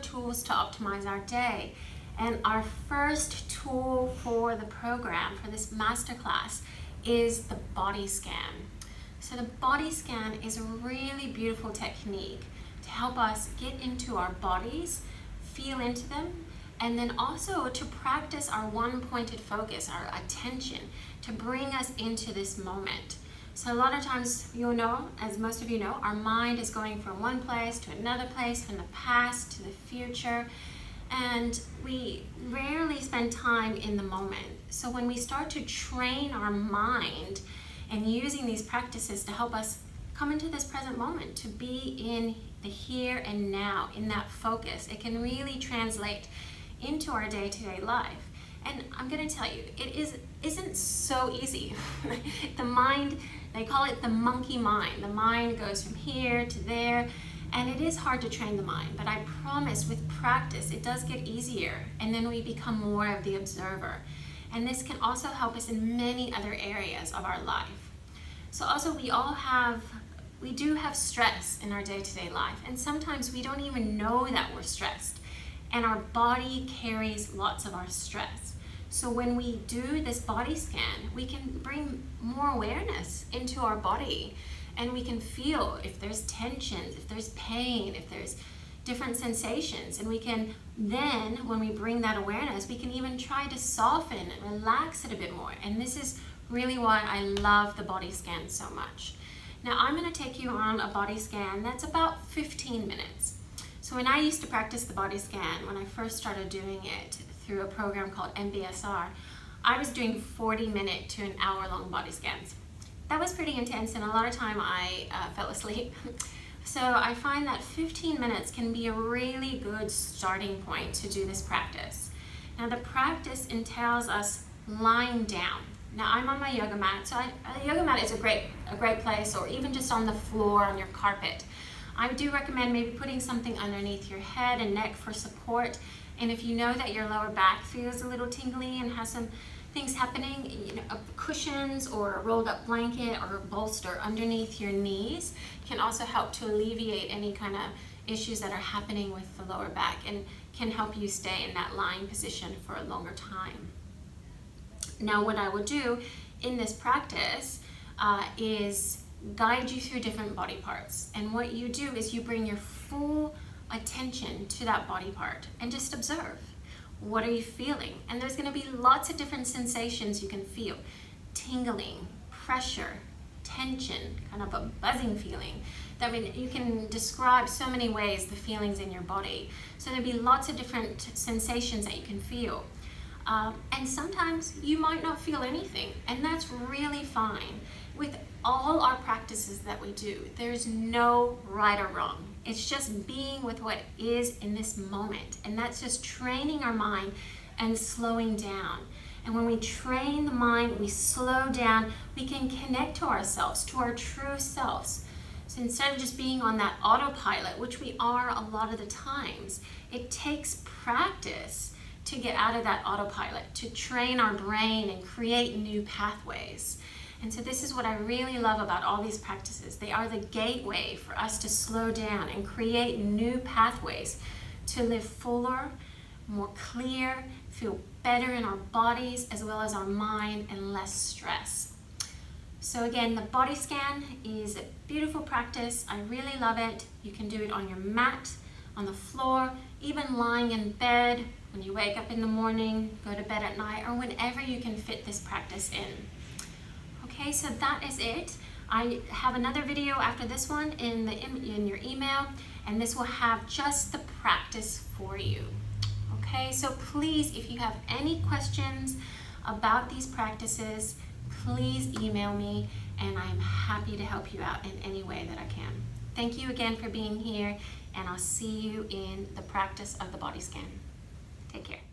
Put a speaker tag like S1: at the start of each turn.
S1: tools to optimize our day. And our first tool for the program, for this masterclass, is the body scan. So the body scan is a really beautiful technique to help us get into our bodies, feel into them, and then also to practice our one-pointed focus, our attention, to bring us into this moment. So a lot of times, you'll know, as most of you know, our mind is going from one place to another place, from the past to the future, and we rarely spend time in the moment. So when we start to train our mind and using these practices to help us come into this present moment, to be in the here and now, in that focus, it can really translate into our day-to-day life. And I'm going to tell you, it isn't so easy. The mind, they call it the monkey mind. The mind goes from here to there, and it is hard to train the mind, but I promise with practice it does get easier, and then we become more of the observer. And this can also help us in many other areas of our life. So also we do have stress in our day-to-day life, and sometimes we don't even know that we're stressed. And our body carries lots of our stress. So when we do this body scan, we can bring more awareness into our body, and we can feel if there's tensions, if there's pain, if there's different sensations. And we can then, when we bring that awareness, we can even try to soften and relax it a bit more. And this is really why I love the body scan so much. Now I'm going to take you on a body scan that's about 15 minutes. So when I used to practice the body scan, when I first started doing it through a program called MBSR, I was doing 40-minute to an hour-long body scans. That was pretty intense, and a lot of time I fell asleep. So I find that 15 minutes can be a really good starting point to do this practice. Now the practice entails us lying down. Now I'm on my yoga mat, so a yoga mat is a great place, or even just on the floor on your carpet. I do recommend maybe putting something underneath your head and neck for support. And if you know that your lower back feels a little tingly and has some things happening, cushions or a rolled up blanket or a bolster underneath your knees can also help to alleviate any kind of issues that are happening with the lower back, and can help you stay in that lying position for a longer time. Now what I will do in this practice is guide you through different body parts. And what you do is you bring your full attention to that body part and just observe. What are you feeling? And there's going to be lots of different sensations you can feel. Tingling, pressure, tension, kind of a buzzing feeling. I mean, you can describe so many ways the feelings in your body. So there'll be lots of different sensations that you can feel. And sometimes you might not feel anything, and that's really fine. With all our practices that we do, there's no right or wrong. It's just being with what is in this moment, and that's just training our mind and slowing down. And when we train the mind, we slow down, we can connect to ourselves, to our true selves. So instead of just being on that autopilot, which we are a lot of the times, it takes practice to get out of that autopilot, to train our brain and create new pathways. And so this is what I really love about all these practices. They are the gateway for us to slow down and create new pathways to live fuller, more clear, feel better in our bodies as well as our mind, and less stress. So again, the body scan is a beautiful practice. I really love it. You can do it on your mat, on the floor, even lying in bed, when you wake up in the morning, go to bed at night, or whenever you can fit this practice in. Okay, so that is it. I have another video after this one in your email, and this will have just the practice for you. Okay, so please, if you have any questions about these practices, please email me, and I'm happy to help you out in any way that I can. Thank you again for being here, and I'll see you in the practice of the body scan. Take care.